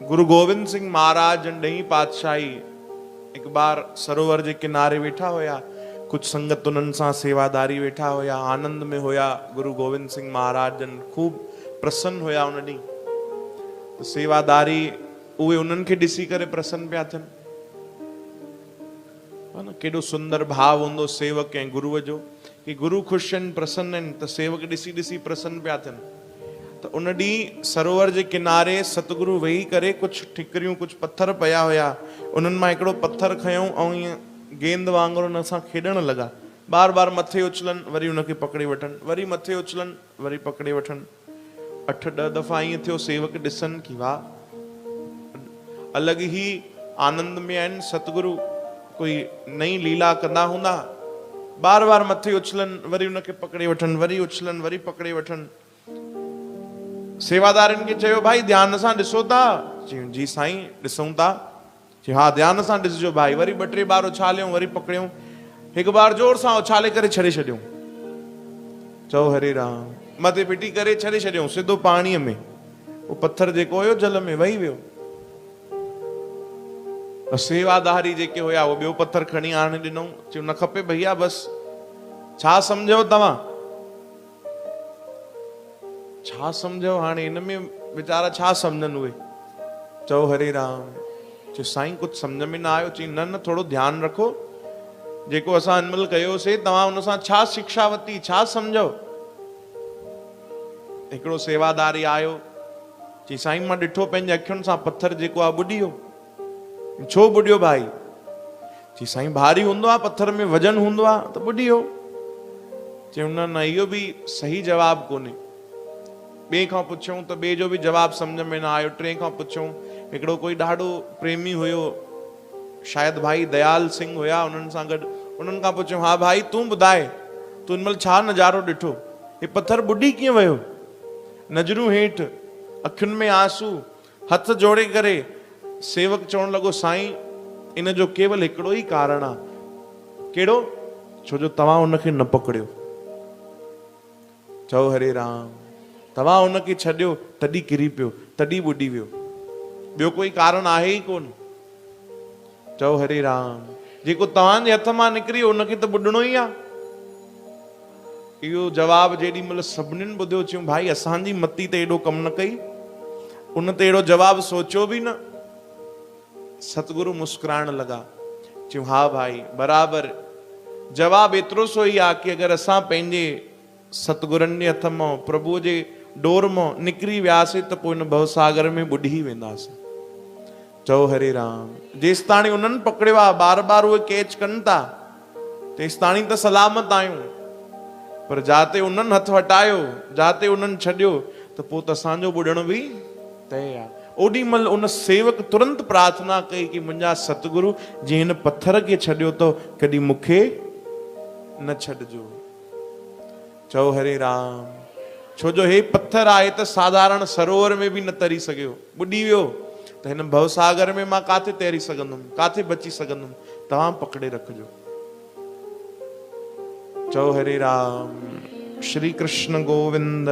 गुरु गोविंद सिंह महाराज ॾहीं पातशाही एक बार सरोवर के किनारे वेठा होया, कुछ संगत उन्हनि सां सेवादारी वेठा होया, आनंद में होया। गुरु गोविंद सिंह महाराज जन खूब प्रसन्न होया उन ॾींहुं। तो सेवादारी उहे उन्हनि खे ॾिसी करे प्रसन्न पिया थियनि। केॾो सुंदर भाव हूंदो सेवक ऐं गुरुअ जो कि गुरु ख़ुशि आहिनि, प्रसन्न आहिनि, त सेवक ॾिसी ॾिसी प्रसन्न पिया थियनि। त उन ॾींहुं सरोवर जे किनारे सतगुरु वेही करे कुछ ठिकरियूं, कुछ पत्थर पिया हुया। उन्हनि मां हिकिड़ो पत्थर खयूं ऐं ईअं गेंद वांगुरु हुन सां खेॾण लॻा। बार बार मथे उछलनि, वरी हुनखे पकड़े वठनि, वरी मथे उछलनि, वरी पकड़े वठनि। 8-10 दफ़ा ईअं थियो। सेवक ॾिसनि कि वाह, अलॻि ई आनंद में आहिनि, सतगुरु कोई नई लीला कंदा हूंदा। बार बार मथे उछलनि, वरी हुनखे पकड़े वठनि, वरी उछलनि, वरी पकड़े वठनि। सेवादारनि खे चयो, भाई ध्यान सां ॾिसो था? चयूं, जी साईं ॾिसूं था। चयो, हा ध्यान सां ॾिसजो भाई। वरी 2-3 बार उछालियूं, वरी पकड़ियूं, हिकु बार जोर सां उछाले करे छॾे छॾियूं। चओ हरे राम, मथे फिटी करे छॾे छॾियूं सिधो पाणीअ में। उहो पत्थर जेको हुयो जल में वही वियो। सेवादारी जेके हुया उहो ॿियो पत्थर खणी आणे ॾिनऊं। चयो, न खपे भैया, बसि। छा सम्झो तव्हां? छा सम्झो? हाणे हिन में वीचारा छा सम्झनि उहे? चओ हरे राम। चयो, साईं कुछ सम्झ में न आयो। चई, न थोड़ो ध्यान रखो। जेको असां हिनमहिल कयोसीं, तव्हां हुन सां छा शिक्षा वरिती, छा सम्झो? हिकिड़ो सेवादारी आयो। चई, साईं मां ॾिठो पंहिंजे अखियुनि सां पत्थर जेको आहे ॿुॾी वियो। छो ॿुॾियो भाई? चई, साईं भारी हूंदो आहे, पत्थर में वजन हूंदो आहे, त ॿुॾी वियो। चयूं, न इहो बि सही जवाबु कोन्हे। ॿिए खां पुछऊं त ॿिए जो बि जवाबु सम्झ में न आयो। 3 खां पुछऊं। हिकिड़ो कोई ॾाढो प्रेमी हुयो, शायदि भाई दयाल सिंह हुया उन्हनि सां गॾु। उन्हनि खां पुछऊं, हा भाई तूं ॿुधाए, तूं हिनमहिल छा नज़ारो ॾिठो? हे पत्थर ॿुॾी कीअं वियो? नज़रूं हेठि, अखियुनि में आंसू, हथ जोड़े करे सेवक चवण लॻो, साईं इन जो केवल हिकिड़ो ई कारण आहे। कहिड़ो? छो जो तव्हां हुनखे न पकड़ियो। चओ हरे राम। तव्हां हुनखे छॾियो, तॾहिं किरी पियो, तॾहिं ॿुॾी वियो। ॿियो कोई कारण आहे ई कोन। चओ हरे राम। जेको तव्हांजे हथ मां निकिरी हुनखे त ॿुॾणो ई आहे। इहो जवाबु जेॾी महिल सभिनीनि ॿुधियो, चयूं भाई असांजी मती त एॾो कमु न कई, उन त अहिड़ो जवाबु सोचियो बि न। सतगुरु मुस्कुराइण लॻा। चयूं, हा भाई बराबरि। जवाबु एतिरो सो ई आहे कि अगरि असां पंहिंजे सतगुरनि जे हथ मां, प्रभुअ जे डोर मां निकिरी वियासीं त पोइ हिन भवसागर में ॿुॾी वेंदासीं। चओ हरे राम। जेसि ताणी उन्हनि पकड़ियो आहे, बार बार उहे कैच कनि था, तेसि ताणी त सलामत आहियूं। पर जाते उन्हनि हथ हटायो, जाते उन्हनि छॾियो, त पोइ त असांजो ॿुॾण बि तय आहे। ओॾी महिल उन सेवक तुरंत प्रार्थना कई कि मुंहिंजा सतगुरु, जीअं हिन पत्थर खे छॾियो अथव, कॾहिं मूंखे न छॾिजो। चओ हरे राम। छो जो हे पत्थर आहे त साधारण सरोवर में बि न तरी सघियो, ॿुॾी वियो। त हिन भवसागर में मां काथे तैरी सघंदुमि, काथे बची सघंदुमि? तव्हां पकड़े रखिजो। चओ हरे राम। श्री कृष्ण गोविंद।